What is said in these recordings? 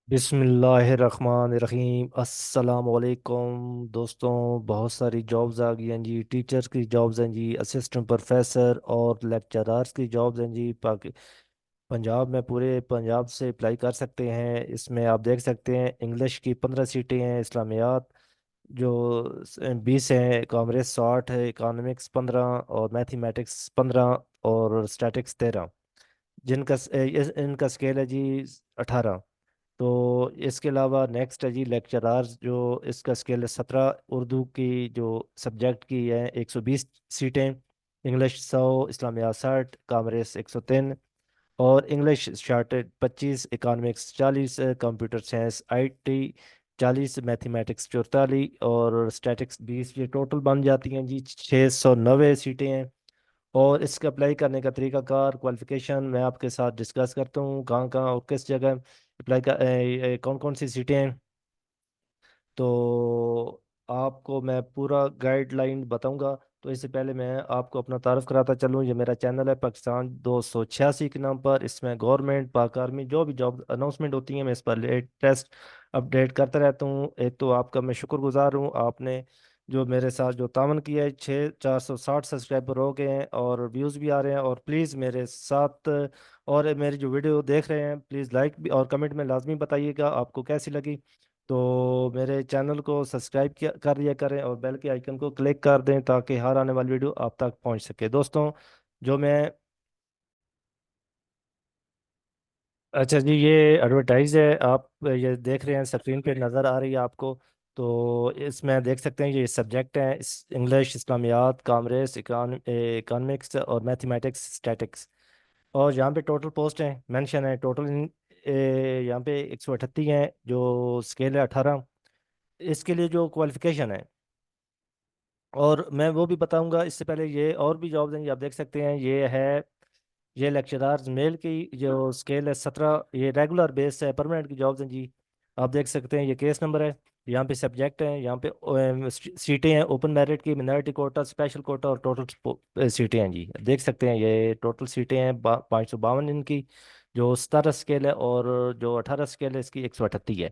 बिस्मिल्लाहिर्रहमानिर्रहीम अस्सलाम वालेकुम दोस्तों। बहुत सारी जॉब्स आ गई हैं जी। टीचर्स की जॉब्स हैं जी, असिस्टेंट प्रोफेसर और लेक्चरर्स की जॉब्स हैं जी। पंजाब में पूरे पंजाब से अप्लाई कर सकते हैं। इसमें आप देख सकते हैं इंग्लिश की 15 सीटें हैं, इस्लामियात जो 20 हैं, कॉमर्स 60 है, इकोनॉमिक्स 15 और मैथमेटिक्स 15 और स्टैटिक्स 13। इनका स्केल है जी 18। तो इसके अलावा नेक्स्ट है जी लेक्चरार्स, जो इसका स्केल है 17। उर्दू की जो सब्जेक्ट की है 120 सीटें, इंग्लिश 100, इस्लामिया 60, कॉमर्स 103 और इंग्लिश शार्टेड 25, economics 40, computer science IT 40, mathematics 44 और स्टैटिक्स 20। ये टोटल बन जाती हैं जी 690 सीटें हैं। और इसके अप्लाई करने का तरीकाकार, क्वालिफिकेशन मैं आपके साथ डिस्कस करता हूँ, कहाँ कहाँ और किस जगह अप्लाई का कौन कौन सी सीटें हैं। तो आपको मैं पूरा गाइडलाइन बताऊंगा। तो इससे पहले मैं आपको अपना तारफ़ कराता चलूँ। ये मेरा चैनल है पाकिस्तान 286 के नाम पर। इसमें गवर्नमेंट, पाक आर्मी, जो भी जॉब अनाउंसमेंट होती है मैं इस पर लेटेस्ट अपडेट करता रहता हूँ। एक तो आपका मैं शुक्रगुजार हूँ, आपने जो मेरे साथ जो तावन किया है। 460 सब्सक्राइबर हो गए हैं और व्यूज़ भी आ रहे हैं। और प्लीज़ मेरे साथ और मेरी जो वीडियो देख रहे हैं, प्लीज़ लाइक भी और कमेंट में लाजमी बताइएगा आपको कैसी लगी। तो मेरे चैनल को सब्सक्राइब किया कर दिया करें और बेल के आइकन को क्लिक कर दें ताकि हर आने वाली वीडियो आप तक पहुंच सके दोस्तों। जो मैं अच्छा जी, ये एडवर्टाइज है, आप ये देख रहे हैं स्क्रीन पे नज़र आ रही है आपको। तो इसमें देख सकते हैं ये सब्जेक्ट हैं, इंग्लिश, इस्लामियात, कॉमर्स, इकोनॉमिक्स और मैथमेटिक्स, स्टैटिक्स। और यहाँ पे टोटल पोस्ट हैं मेंशन है टोटल। यहाँ पे 138 हैं, जो स्केल है 18। इसके लिए जो क्वालिफिकेशन है और मैं वो भी बताऊंगा। इससे पहले ये और भी जॉब्स हैं, ये आप देख सकते हैं। ये लेक्चरार्स मेल की जो स्केल है 17। ये रेगुलर बेस है, परमानेंट की जॉब्स हैं जी। आप देख सकते हैं ये केस नंबर है। यहाँ पे सब्जेक्ट हैं, यहाँ पे सीटें हैं, ओपन मेरिट की, मिनोरिटी कोटा, स्पेशल कोटा और टोटल सीटें हैं जी। देख सकते हैं ये टोटल सीटें हैं 552 इनकी, जो 17 स्केल है, और जो 18 स्केल है इसकी 138 है।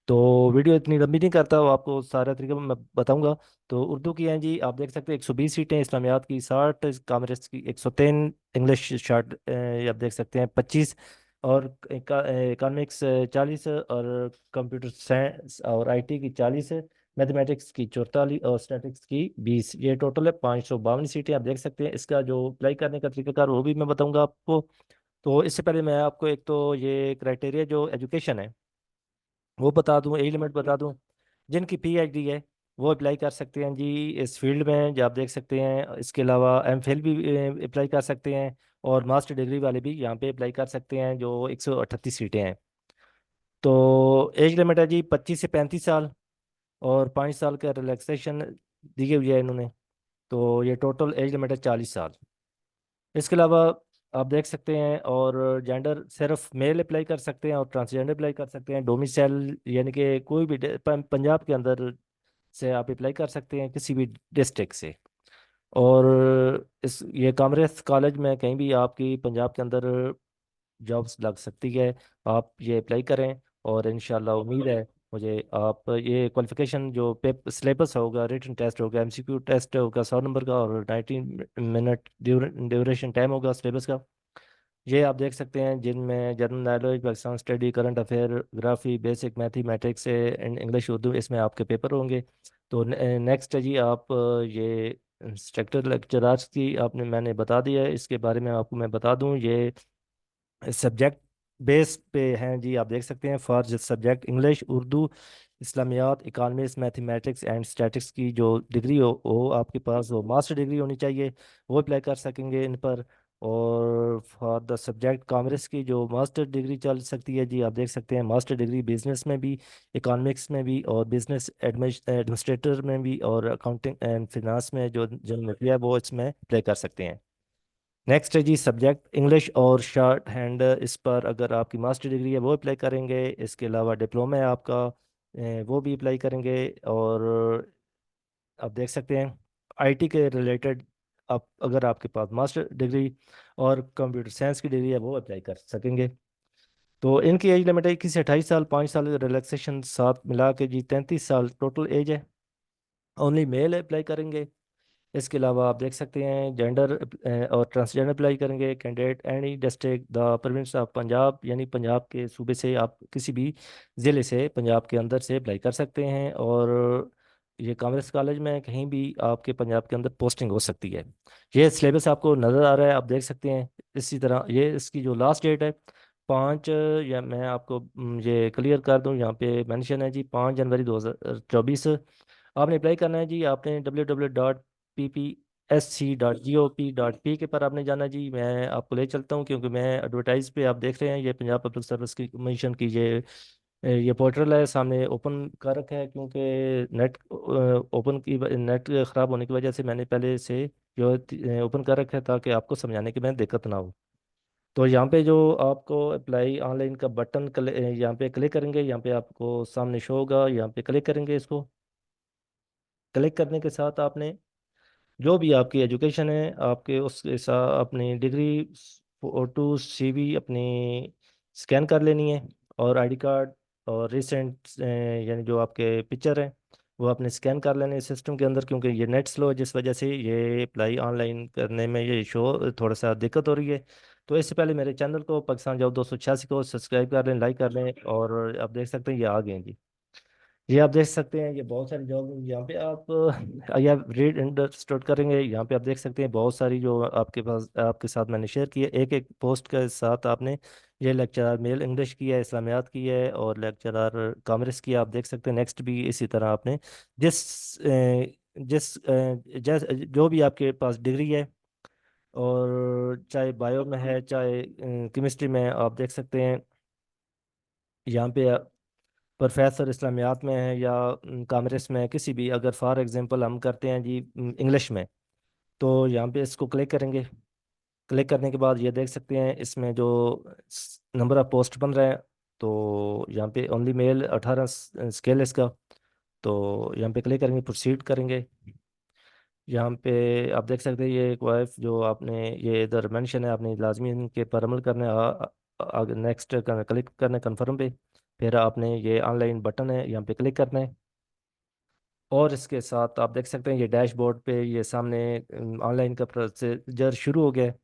तो वीडियो इतनी लंबी नहीं करता, वो आपको सारा तरीका मैं बताऊंगा। तो उर्दू की हैं जी, आप देख सकते हैं 120 सीटें, इस्लामियात की 60, कॉमर्स की 103, इंग्लिश शार्ट आप देख सकते हैं 25 और इकोनॉमिक्स 40 और कंप्यूटर साइंस और IT की 40, मैथमेटिक्स की 44 और स्टैटिक्स की 20। ये टोटल है 552 सीटें, आप देख सकते हैं। इसका जो अप्लाई करने का तरीकाकार वो भी मैं बताऊंगा आपको। तो इससे पहले मैं आपको एक तो ये क्राइटेरिया जो एजुकेशन है वो बता दूं, एज लिमिट बता दूं। जिनकी PhD है वो अप्लाई कर सकते हैं जी इस फील्ड में, जो आप देख सकते हैं। इसके अलावा MPhil भी अप्लाई कर सकते हैं और मास्टर डिग्री वाले भी यहाँ पे अप्लाई कर सकते हैं, जो 138 सीटें हैं। तो एज लिमिट है जी 25 से 35 साल और 5 साल का रिलैक्सेशन दी हुई है इन्होंने। तो ये टोटल एज लिमिट है 40 साल। इसके अलावा आप देख सकते हैं, और जेंडर सिर्फ मेल अप्लाई कर सकते हैं और ट्रांसजेंडर अप्लाई कर सकते हैं। डोमिसाइल यानी कि कोई भी पंजाब के अंदर से आप अप्लाई कर सकते हैं, किसी भी डिस्ट्रिक्ट से। और इस ये कामरेज कॉलेज में कहीं भी आपकी पंजाब के अंदर जॉब्स लग सकती है। आप ये अप्लाई करें और इंशाल्लाह उम्मीद है मुझे आप ये क्वालिफिकेशन जो पेपर सिलेबस होगा, रिटन टेस्ट होगा, MCQ टेस्ट होगा 100 नंबर का और 90 मिनट ड्यूरेशन टाइम होगा सिलेबस का। ये आप देख सकते हैं, जिनमें general knowledge, Pakistan study, current affair, graphy, basic mathematics and English Urdu, इसमें आपके पेपर होंगे। तो नेक्स्ट है जी, आप ये इंस्ट्रक्टर लेक्चरर्स की आपने मैंने बता दिया है। इसके बारे में आपको मैं बता दूं, ये सब्जेक्ट बेस पे हैं जी। आप देख सकते हैं for subject English, Urdu, Islamiyat, economics, mathematics and statics की जो डिग्री हो आपके पास, वो मास्टर डिग्री होनी चाहिए, वो अप्लाई कर सकेंगे इन पर। और फॉर द सब्जेक्ट कॉमर्स की जो मास्टर डिग्री चल सकती है जी, आप देख सकते हैं मास्टर डिग्री बिजनेस में भी, इकोनॉमिक्स में भी और बिजनेस एडमिनिस्ट्रेटर में भी और अकाउंटिंग एंड फिनांस में जो जो निकला है वो इसमें अप्लाई कर सकते हैं। नेक्स्ट है जी सब्जेक्ट इंग्लिश और शॉर्ट हैंड, इस पर अगर आपकी मास्टर डिग्री है वो अप्लाई करेंगे। इसके अलावा डिप्लोमा है आपका, वो भी अप्लाई करेंगे। और आप देख सकते हैं IT के रिलेटेड, आप अगर आपके पास मास्टर डिग्री और कंप्यूटर साइंस की डिग्री है वो अप्लाई कर सकेंगे। तो इनकी एज लिमिट है 21 से 28 साल, 5 साल रिलैक्सेशन साथ मिला के जी 33 साल टोटल एज है। ओनली मेल अप्लाई करेंगे। इसके अलावा आप देख सकते हैं जेंडर और ट्रांसजेंडर अप्लाई करेंगे। Candidate any district the province of Punjab, यानी पंजाब के सूबे से आप किसी भी ज़िले से पंजाब के अंदर से अप्लाई कर सकते हैं। और ये कॉमर्स कॉलेज में कहीं भी आपके पंजाब के अंदर पोस्टिंग हो सकती है। ये सिलेबस आपको नज़र आ रहा है, आप देख सकते हैं। इसी तरह ये इसकी जो लास्ट डेट है 5, या मैं आपको ये क्लियर कर दूं, यहाँ पे मेंशन है जी 5 जनवरी 2024। आपने अप्लाई करना है जी। आपने www.ppsc.gop.p के पर आपने जाना जी। मैं आपको ले चलता हूँ, क्योंकि मैं एडवर्टाइज पे आप देख रहे हैं ये पंजाब पब्लिक सर्विस की कमीशन की ये पोर्टल है सामने ओपन कर रखा है, क्योंकि नेट ओपन की नेट ख़राब होने की वजह से मैंने पहले से जो ओपन कर रखा है, ताकि आपको समझाने की मैं दिक्कत ना हो। तो यहाँ पे जो आपको अप्लाई ऑनलाइन का बटन यहाँ पे क्लिक करेंगे, यहाँ पे आपको सामने शो होगा, यहाँ पे क्लिक करेंगे। इसको क्लिक करने के साथ आपने जो भी आपकी एजुकेशन है आपके उसके साथ अपनी डिग्री, फोटो, सीवी अपनी स्कैन कर लेनी है। और आईडी कार्ड और रिसेंट यानी जो आपके पिक्चर हैं वो आपने स्कैन कर लेने सिस्टम के अंदर, क्योंकि ये नेट स्लो है जिस वजह से ये अप्लाई ऑनलाइन करने में ये शो थोड़ा सा दिक्कत हो रही है। तो इससे पहले मेरे चैनल को पाकिस्तान जॉब 286 को सब्सक्राइब कर लें, लाइक कर लें। और आप देख सकते हैं ये आ गए हैं जी। ये आप देख सकते हैं, ये बहुत सारी जॉब यहाँ पे आप या रीड अंडरस्टूड करेंगे। यहाँ पे आप देख सकते हैं बहुत सारी जो आपके पास आपके साथ मैंने शेयर की है। एक एक पोस्ट के साथ आपने ये लेक्चरर मेल इंग्लिश की है, इस्लामियात की है, और लेक्चरर कॉमर्स की है। आप देख सकते हैं नेक्स्ट भी इसी तरह आपने जिस जो भी आपके पास डिग्री है, और चाहे बायो में है चाहे केमिस्ट्री में है, आप देख सकते हैं यहाँ पे प्रोफेसर इस्लामियात में है या कॉमर्स में है, किसी भी, अगर फॉर एग्जांपल हम करते हैं जी इंग्लिश में, तो यहाँ पे इसको क्लिक करेंगे। क्लिक करने के बाद ये देख सकते हैं इसमें जो नंबर ऑफ पोस्ट बन रहा है, तो यहाँ पे ओनली मेल 18 स्केल इसका। तो यहाँ पे क्लिक करेंगे, प्रोसीड करेंगे। यहाँ पे आप देख सकते हैं ये एक वाइफ जो आपने ये इधर मेंशन है, आपने लाजमी इनके पर अमल करना है। आगे नेक्स्ट क्लिक करना है कन्फर्म पे। फिर आपने ये ऑनलाइन बटन है यहाँ पे क्लिक करना है। और इसके साथ आप देख सकते हैं ये डैशबोर्ड पे ये सामने ऑनलाइन का प्रोसीजर शुरू हो गया है।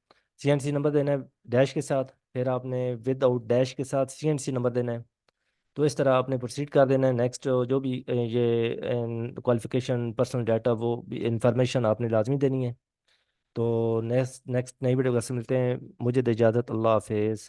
सीएनसी नंबर देना है डैश के साथ, फिर आपने विद आउट डैश के साथ सीएनसी नंबर देना है। तो इस तरह आपने प्रोसीड कर देना है। नेक्स्ट जो भी ये क्वालिफिकेशन पर्सनल डाटा वो भी इंफॉर्मेशन आपने लाजमी देनी है। तो नेक्स्ट नेक्स्ट नई वीडियो से मिलते हैं। मुझे दे इजाज़त। अल्लाह हाफिज़।